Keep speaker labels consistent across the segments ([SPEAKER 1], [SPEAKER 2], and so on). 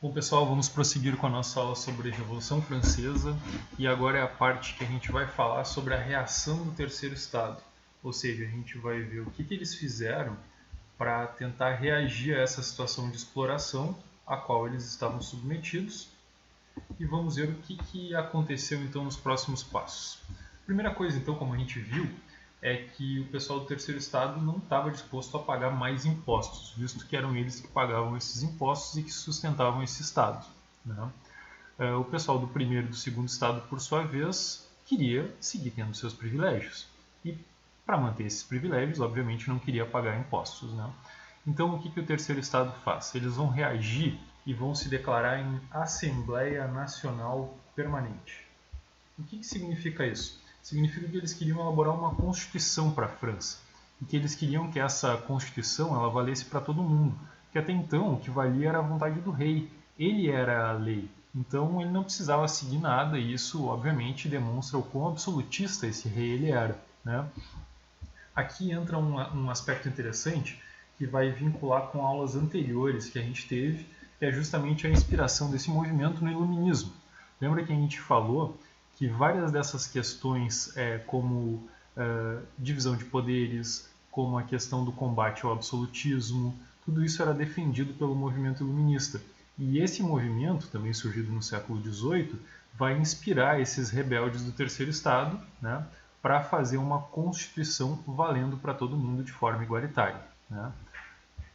[SPEAKER 1] Bom, pessoal, vamos prosseguir com a nossa aula sobre a Revolução Francesa e agora é a parte que a gente vai falar sobre a reação do Terceiro Estado, ou seja, a gente vai ver o que eles fizeram para tentar reagir a essa situação de exploração a qual eles estavam submetidos e vamos ver o que aconteceu então nos próximos passos. A primeira coisa, então, como a gente viu, é que o pessoal do Terceiro Estado não estava disposto a pagar mais impostos, visto que eram eles que pagavam esses impostos e que sustentavam esse Estado, né? O pessoal do Primeiro e do Segundo Estado, por sua vez, queria seguir tendo seus privilégios. E, para manter esses privilégios, obviamente não queria pagar impostos, né? Então, o que o Terceiro Estado faz? Eles vão reagir e vão se declarar em Assembleia Nacional Permanente. O que significa isso? Significa que eles queriam elaborar uma constituição para a França e que eles queriam que essa constituição ela valesse para todo mundo, que até então o que valia era a vontade do rei, ele era a lei, então ele não precisava seguir nada e isso obviamente demonstra o quão absolutista esse rei ele era, né? Aqui entra um aspecto interessante que vai vincular com aulas anteriores que a gente teve, que é justamente a inspiração desse movimento no Iluminismo. Lembra que a gente falou que várias dessas questões, como divisão de poderes, como a questão do combate ao absolutismo, tudo isso era defendido pelo movimento iluminista. E esse movimento, também surgido no século XVIII, vai inspirar esses rebeldes do Terceiro Estado, né, para fazer uma constituição valendo para todo mundo de forma igualitária, né?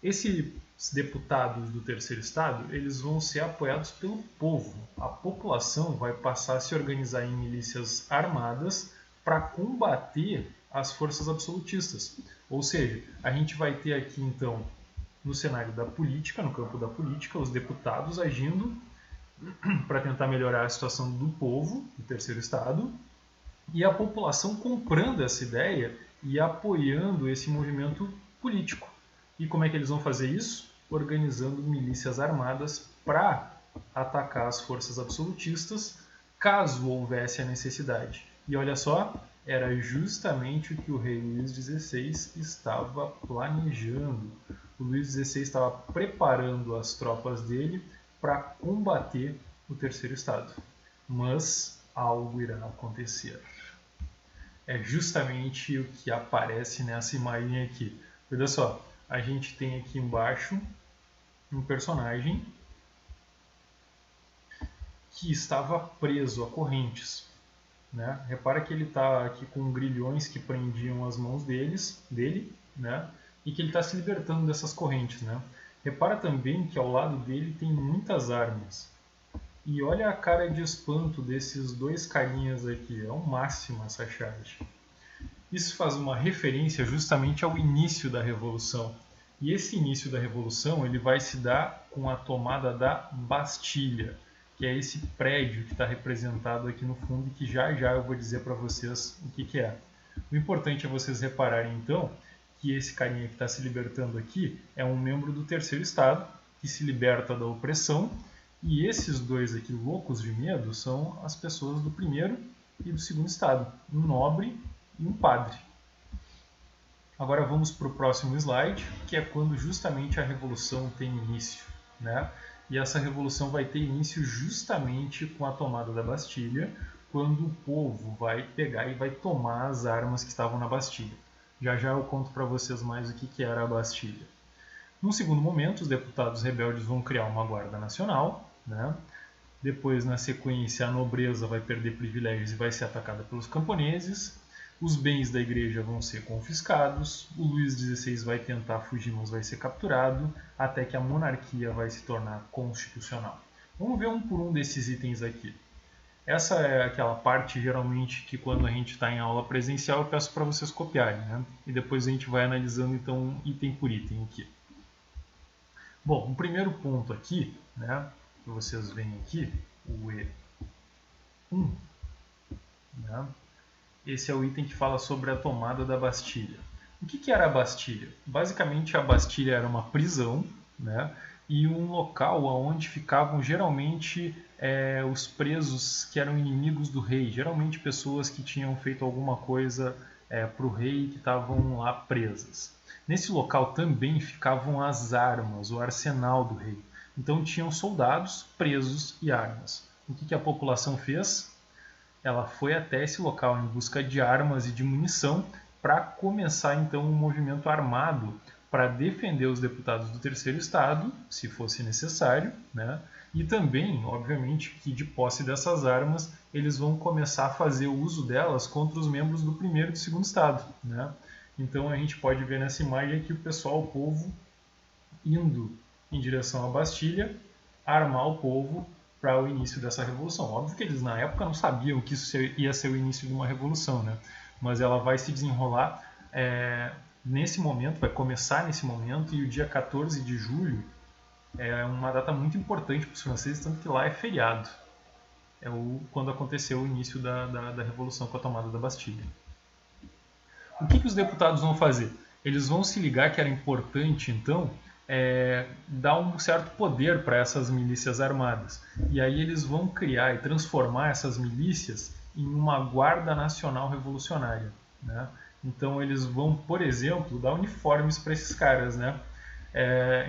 [SPEAKER 1] Esses deputados do Terceiro Estado, eles vão ser apoiados pelo povo. A população vai passar a se organizar em milícias armadas para combater as forças absolutistas. Ou seja, a gente vai ter aqui então, no cenário da política, no campo da política, os deputados agindo para tentar melhorar a situação do povo, do Terceiro Estado, e a população comprando essa ideia e apoiando esse movimento político. E como é que eles vão fazer isso? Organizando milícias armadas para atacar as forças absolutistas, caso houvesse a necessidade. E olha só, era justamente o que o rei Luís XVI estava planejando. O Luís XVI estava preparando as tropas dele para combater o Terceiro Estado. Mas algo irá acontecer. É justamente o que aparece nessa imagem aqui. Olha só. A gente tem aqui embaixo um personagem que estava preso a correntes, né? Repara que ele está aqui com grilhões que prendiam as mãos dele, né? E que ele está se libertando dessas correntes, né? Repara também que ao lado dele tem muitas armas. E olha a cara de espanto desses dois carinhas aqui, é o máximo essa charge. Isso faz uma referência justamente ao início da Revolução. E esse início da Revolução ele vai se dar com a tomada da Bastilha, que é esse prédio que está representado aqui no fundo e que já eu vou dizer para vocês o que é. O importante é vocês repararem então que esse carinha que está se libertando aqui é um membro do Terceiro Estado que se liberta da opressão e esses dois aqui loucos de medo são as pessoas do Primeiro e do Segundo Estado, um nobre e um padre. Agora vamos para o próximo slide, que é quando justamente a Revolução tem início, né? E essa Revolução vai ter início justamente com a tomada da Bastilha, quando o povo vai pegar e vai tomar as armas que estavam na Bastilha. Já eu conto para vocês mais o que era a Bastilha. Num segundo momento, os deputados rebeldes vão criar uma Guarda Nacional, né? Depois, na sequência, a nobreza vai perder privilégios e vai ser atacada pelos camponeses. Os bens da igreja vão ser confiscados, o Luís XVI vai tentar fugir, mas vai ser capturado, até que a monarquia vai se tornar constitucional. Vamos ver um por um desses itens aqui. Essa é aquela parte, geralmente, que quando a gente está em aula presencial, eu peço para vocês copiarem, né? E depois a gente vai analisando, então, item por item aqui. Bom, o primeiro ponto aqui, né, que vocês veem aqui, o E1, né? Esse é o item que fala sobre a tomada da Bastilha. O que era a Bastilha? Basicamente, a Bastilha era uma prisão, né, e um local onde ficavam geralmente os presos que eram inimigos do rei, geralmente pessoas que tinham feito alguma coisa para o rei e que estavam lá presas. Nesse local também ficavam as armas, o arsenal do rei. Então tinham soldados, presos e armas. O que a população fez? Ela foi até esse local em busca de armas e de munição para começar então um movimento armado para defender os deputados do terceiro estado, se fosse necessário, né? E também, obviamente, que de posse dessas armas, eles vão começar a fazer o uso delas contra os membros do primeiro e do segundo estado, né? Então a gente pode ver nessa imagem aqui o pessoal, o povo, indo em direção à Bastilha, armar o povo para o início dessa revolução. Óbvio que eles na época não sabiam que isso ia ser o início de uma revolução, né? Mas ela vai se desenrolar nesse momento, vai começar nesse momento, e o dia 14 de julho é uma data muito importante para os franceses, tanto que lá é feriado. Quando aconteceu o início da revolução com a tomada da Bastilha. O que os deputados vão fazer? Eles vão se ligar que era importante, então, dar um certo poder para essas milícias armadas. E aí eles vão criar e transformar essas milícias em uma guarda nacional revolucionária, né? Então eles vão, por exemplo, dar uniformes para esses caras, né?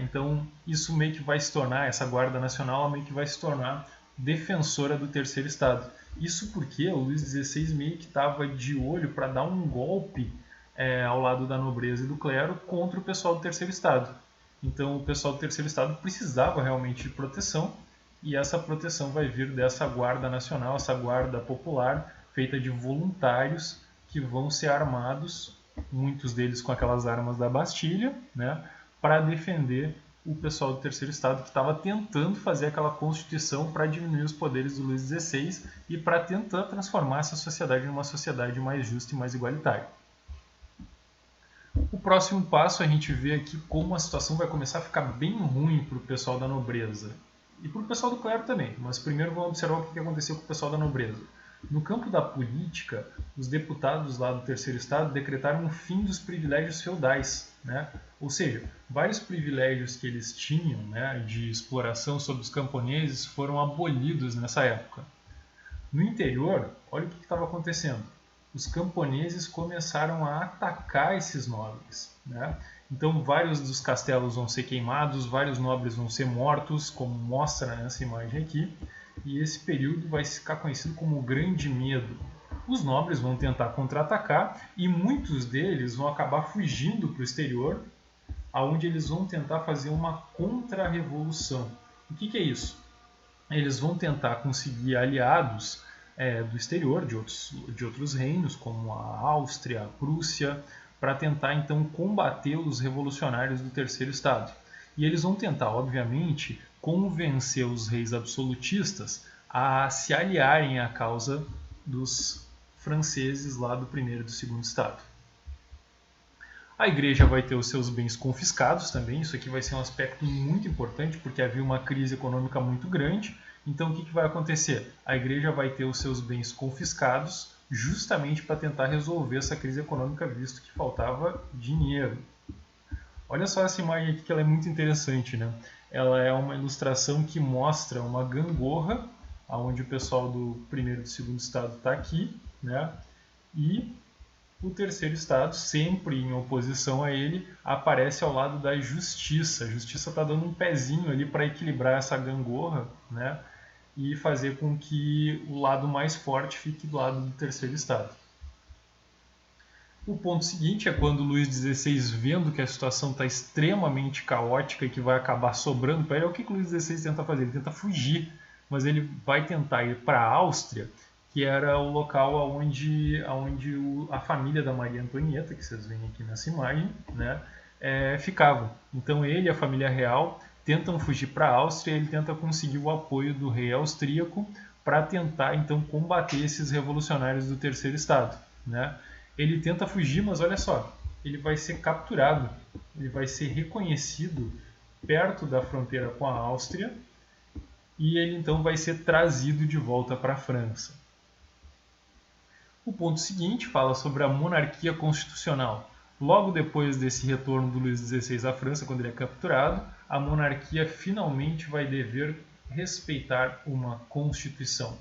[SPEAKER 1] Então isso meio que vai se tornar, essa guarda nacional meio que vai se tornar defensora do terceiro estado. Isso porque o Luís XVI meio que estava de olho para dar um golpe ao lado da nobreza e do clero contra o pessoal do terceiro estado. Então o pessoal do terceiro estado precisava realmente de proteção, e essa proteção vai vir dessa guarda nacional, essa guarda popular, feita de voluntários que vão ser armados, muitos deles com aquelas armas da Bastilha, né, para defender o pessoal do terceiro estado que estava tentando fazer aquela constituição para diminuir os poderes do Luís XVI e para tentar transformar essa sociedade numa sociedade mais justa e mais igualitária. O próximo passo a gente vê aqui como a situação vai começar a ficar bem ruim para o pessoal da nobreza e para o pessoal do clero também, mas primeiro vamos observar o que aconteceu com o pessoal da nobreza. No campo da política, os deputados lá do terceiro estado decretaram o fim dos privilégios feudais, né? Ou seja, vários privilégios que eles tinham, né, de exploração sobre os camponeses foram abolidos nessa época. No interior, olha o que estava acontecendo. Os camponeses começaram a atacar esses nobres, né? Então vários dos castelos vão ser queimados, vários nobres vão ser mortos, como mostra nessa imagem aqui, e esse período vai ficar conhecido como o Grande Medo. Os nobres vão tentar contra-atacar e muitos deles vão acabar fugindo para o exterior, aonde eles vão tentar fazer uma contra-revolução. O que é isso? Eles vão tentar conseguir aliados do exterior, de outros reinos, como a Áustria, a Prússia, para tentar então combater os revolucionários do terceiro estado. E eles vão tentar, obviamente, convencer os reis absolutistas a se aliarem à causa dos franceses lá do primeiro e do segundo estado. A igreja vai ter os seus bens confiscados também, isso aqui vai ser um aspecto muito importante, porque havia uma crise econômica muito grande. Então o que vai acontecer? A igreja vai ter os seus bens confiscados justamente para tentar resolver essa crise econômica, visto que faltava dinheiro. Olha só essa imagem aqui, que ela é muito interessante, né? Ela é uma ilustração que mostra uma gangorra, onde o pessoal do primeiro e do segundo estado está aqui, né? E o terceiro estado, sempre em oposição a ele, aparece ao lado da justiça. A justiça está dando um pezinho ali para equilibrar essa gangorra, né? E fazer com que o lado mais forte fique do lado do terceiro estado. O ponto seguinte é quando Luís XVI, vendo que a situação está extremamente caótica e que vai acabar sobrando para ele, o que o Luís XVI tenta fazer? Ele tenta fugir, mas ele vai tentar ir para a Áustria, que era o local onde a família da Maria Antonieta, que vocês veem aqui nessa imagem, né, ficava. Então ele e a família real tentam fugir para a Áustria, e ele tenta conseguir o apoio do rei austríaco para tentar então combater esses revolucionários do terceiro estado, né? Ele tenta fugir, mas olha só, ele vai ser capturado, ele vai ser reconhecido perto da fronteira com a Áustria, e ele então vai ser trazido de volta para a França. O ponto seguinte fala sobre a monarquia constitucional. Logo depois desse retorno do Luís XVI à França, quando ele é capturado, a monarquia finalmente vai dever respeitar uma constituição.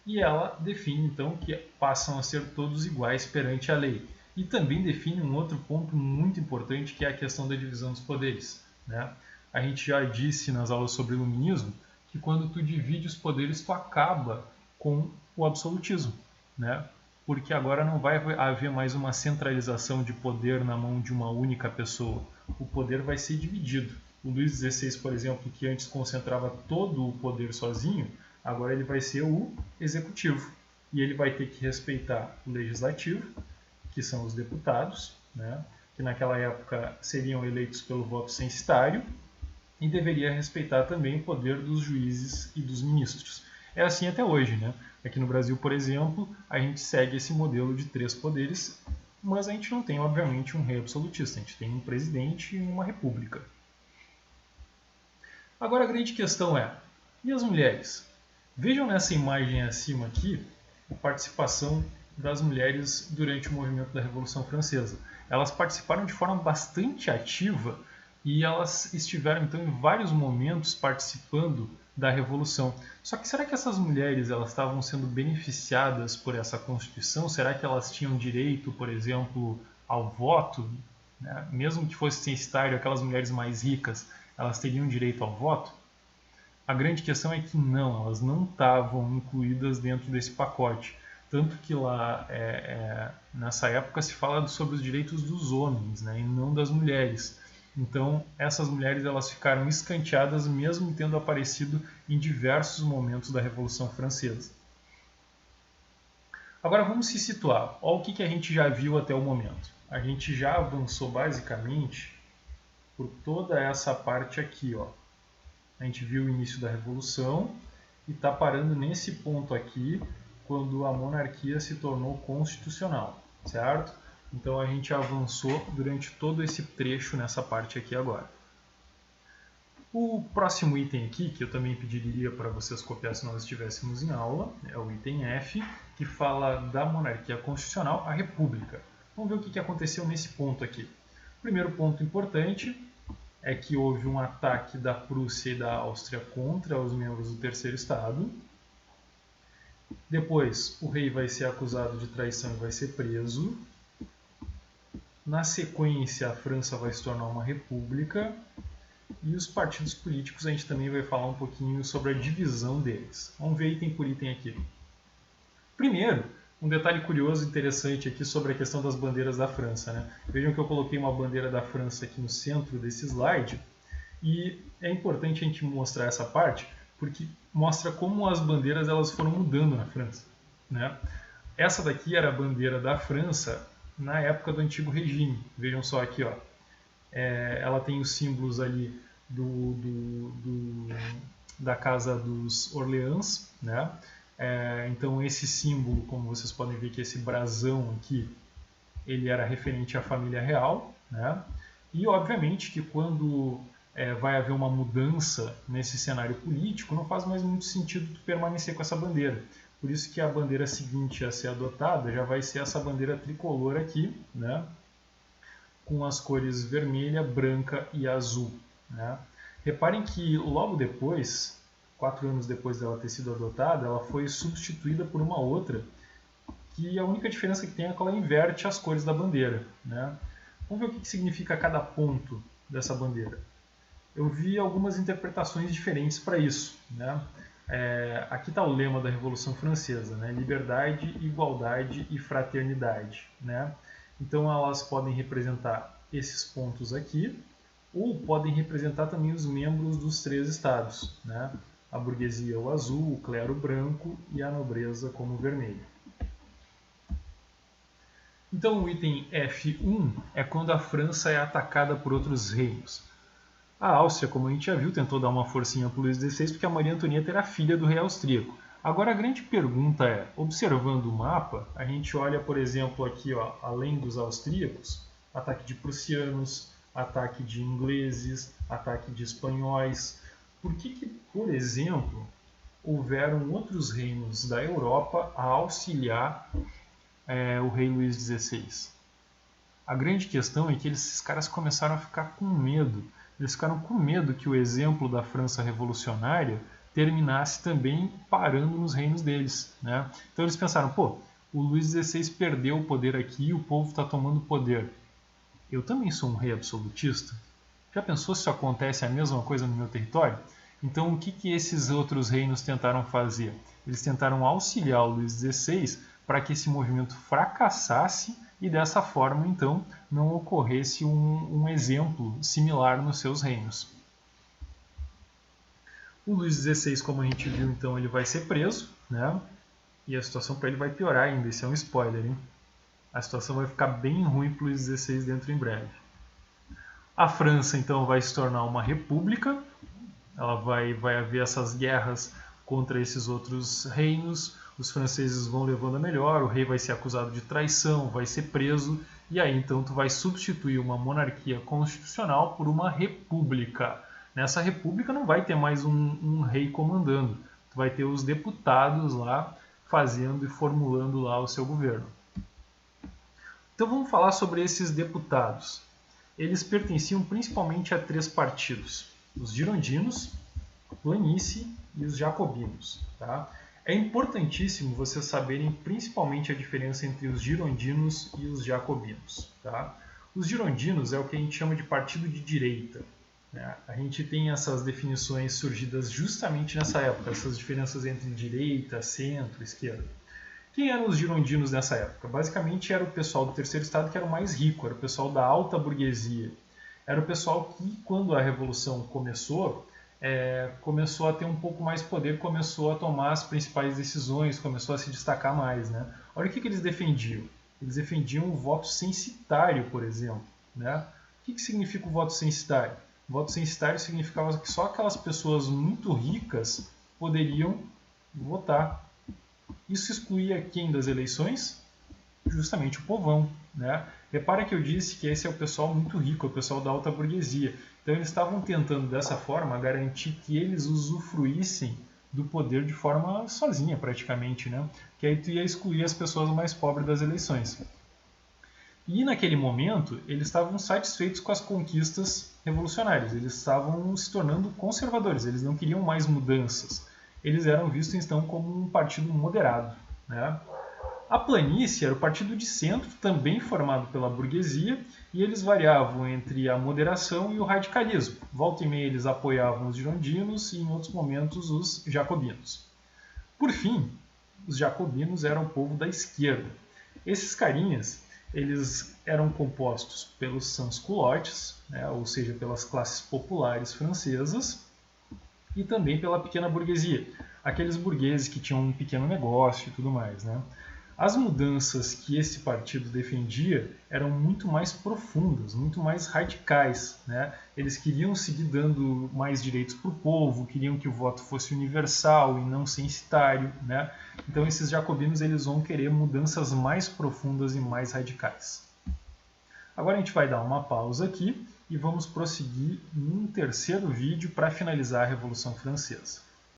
[SPEAKER 1] E ela define então que passam a ser todos iguais perante a lei. E também define um outro ponto muito importante, que é a questão da divisão dos poderes, né? a gente já disse nas aulas sobre iluminismo que quando tu divide os poderes, tu acaba com o absolutismo, né? Porque agora não vai haver mais uma centralização de poder na mão de uma única pessoa. O poder vai ser dividido. O Luís XVI, por exemplo, que antes concentrava todo o poder sozinho, agora ele vai ser o executivo. E ele vai ter que respeitar o legislativo, que são os deputados, né? Que naquela época seriam eleitos pelo voto censitário, e deveria respeitar também o poder dos juízes e dos ministros. É assim até hoje, né? Aqui no Brasil, por exemplo, a gente segue esse modelo de 3 poderes, mas a gente não tem, obviamente, um rei absolutista. A gente tem um presidente e uma república. Agora a grande questão é, e as mulheres? Vejam nessa imagem acima aqui a participação das mulheres durante o movimento da Revolução Francesa. Elas participaram de forma bastante ativa e elas estiveram então em vários momentos participando da Revolução. Só que será que essas mulheres elas estavam sendo beneficiadas por essa Constituição? Será que elas tinham direito, por exemplo, ao voto? Né? Mesmo que fosse censitário, aquelas mulheres mais ricas, elas teriam direito ao voto? A grande questão é que não, elas não estavam incluídas dentro desse pacote. Tanto que lá, nessa época, se fala sobre os direitos dos homens, né, e não das mulheres. Então, essas mulheres elas ficaram escanteadas, mesmo tendo aparecido em diversos momentos da Revolução Francesa. Agora vamos se situar. Olha o que a gente já viu até o momento. A gente já avançou basicamente por toda essa parte aqui, ó. A gente viu o início da Revolução e está parando nesse ponto aqui, quando a monarquia se tornou constitucional, certo? Então a gente avançou durante todo esse trecho nessa parte aqui agora. O próximo item aqui, que eu também pediria para vocês copiar se nós estivéssemos em aula, é o item F, que fala da monarquia constitucional à república. Vamos ver o que aconteceu nesse ponto aqui. Primeiro ponto importante é que houve um ataque da Prússia e da Áustria contra os membros do Terceiro Estado. Depois, o rei vai ser acusado de traição e vai ser preso. Na sequência, a França vai se tornar uma república. E os partidos políticos, a gente também vai falar um pouquinho sobre a divisão deles. Vamos ver item por item aqui. Primeiro, um detalhe curioso e interessante aqui sobre a questão das bandeiras da França, né? Vejam que eu coloquei uma bandeira da França aqui no centro desse slide. E é importante a gente mostrar essa parte, porque mostra como as bandeiras elas foram mudando na França, né? Essa daqui era a bandeira da França na época do Antigo Regime. Vejam só aqui, ó. Ela tem os símbolos ali da Casa dos Orleans, né? Então esse símbolo, como vocês podem ver que esse brasão aqui, ele era referente à família real, né? E obviamente que quando vai haver uma mudança nesse cenário político, não faz mais muito sentido permanecer com essa bandeira. Por isso que a bandeira seguinte a ser adotada já vai ser essa bandeira tricolor aqui, né? Com as cores vermelha, branca e azul, né? Reparem que logo depois, 4 anos depois dela ter sido adotada, ela foi substituída por uma outra, que a única diferença que tem é que ela inverte as cores da bandeira, né? Vamos ver o que significa cada ponto dessa bandeira. Eu vi algumas interpretações diferentes para isso, né? Aqui está o lema da Revolução Francesa, né? Liberdade, igualdade e fraternidade, né? Então elas podem representar esses pontos aqui, ou podem representar também os membros dos 3 estados, né? A burguesia o azul, o clero branco e a nobreza como vermelho. Então o item F1 é quando a França é atacada por outros reinos. A Áustria, como a gente já viu, tentou dar uma forcinha para o Luís XVI porque a Maria Antonieta era filha do rei austríaco. Agora a grande pergunta é, observando o mapa, a gente olha, por exemplo, aqui, ó, além dos austríacos, ataque de prussianos, ataque de ingleses, ataque de espanhóis. Por que, por exemplo, houveram outros reinos da Europa a auxiliar o rei Luís XVI? A grande questão é que esses caras começaram a ficar com medo. Eles ficaram com medo que o exemplo da França revolucionária terminasse também parando nos reinos deles, né? Então eles pensaram, pô, o Luís XVI perdeu o poder aqui e o povo está tomando poder. Eu também sou um rei absolutista? Já pensou se isso acontece a mesma coisa no meu território? Então, o que esses outros reinos tentaram fazer? Eles tentaram auxiliar o Luís XVI para que esse movimento fracassasse e dessa forma, então, não ocorresse um exemplo similar nos seus reinos. O Luís XVI, como a gente viu, então, ele vai ser preso, né? E a situação para ele vai piorar ainda, isso é um spoiler, hein? A situação vai ficar bem ruim para o Luís XVI dentro em breve. A França, então, vai se tornar uma república, ela vai haver essas guerras contra esses outros reinos, os franceses vão levando a melhor, o rei vai ser acusado de traição, vai ser preso, e aí então tu vai substituir uma monarquia constitucional por uma república. Nessa república não vai ter mais um rei comandando, tu vai ter os deputados lá fazendo e formulando lá o seu governo. Então vamos falar sobre esses deputados. Eles pertenciam principalmente a 3 partidos: os girondinos, a planície e os jacobinos. Tá? É importantíssimo vocês saberem principalmente a diferença entre os girondinos e os jacobinos. Tá? Os girondinos é o que a gente chama de partido de direita. Né? A gente tem essas definições surgidas justamente nessa época, essas diferenças entre direita, centro, esquerda. Quem eram os girondinos nessa época? Basicamente era o pessoal do terceiro estado que era o mais rico, era o pessoal da alta burguesia. Era o pessoal que, quando a Revolução começou a ter um pouco mais poder, começou a tomar as principais decisões, começou a se destacar mais. Né? Olha o que eles defendiam. Eles defendiam o voto censitário, por exemplo. Né? O que significa o voto censitário? O voto censitário significava que só aquelas pessoas muito ricas poderiam votar. Isso excluía quem das eleições? Justamente o povão. Né? Repara que eu disse que esse é o pessoal muito rico, é o pessoal da alta burguesia. Então eles estavam tentando dessa forma garantir que eles usufruíssem do poder de forma sozinha praticamente. Né? Que aí tu ia excluir as pessoas mais pobres das eleições. E naquele momento eles estavam satisfeitos com as conquistas revolucionárias. Eles estavam se tornando conservadores, eles não queriam mais mudanças. Eles eram vistos então como um partido moderado. Né? A planície era o partido de centro, também formado pela burguesia, e eles variavam entre a moderação e o radicalismo. Volta e meia eles apoiavam os girondinos e em outros momentos os jacobinos. Por fim, os jacobinos eram o povo da esquerda. Esses carinhas eles eram compostos pelos sans-culottes, né, ou seja, pelas classes populares francesas, e também pela pequena burguesia, aqueles burgueses que tinham um pequeno negócio e tudo mais. Né? As mudanças que esse partido defendia eram muito mais profundas, muito mais radicais. Né? Eles queriam seguir dando mais direitos para o povo, queriam que o voto fosse universal e não censitário. Né? Então esses jacobinos eles vão querer mudanças mais profundas e mais radicais. Agora a gente vai dar uma pausa aqui e vamos prosseguir num terceiro vídeo para finalizar a Revolução Francesa.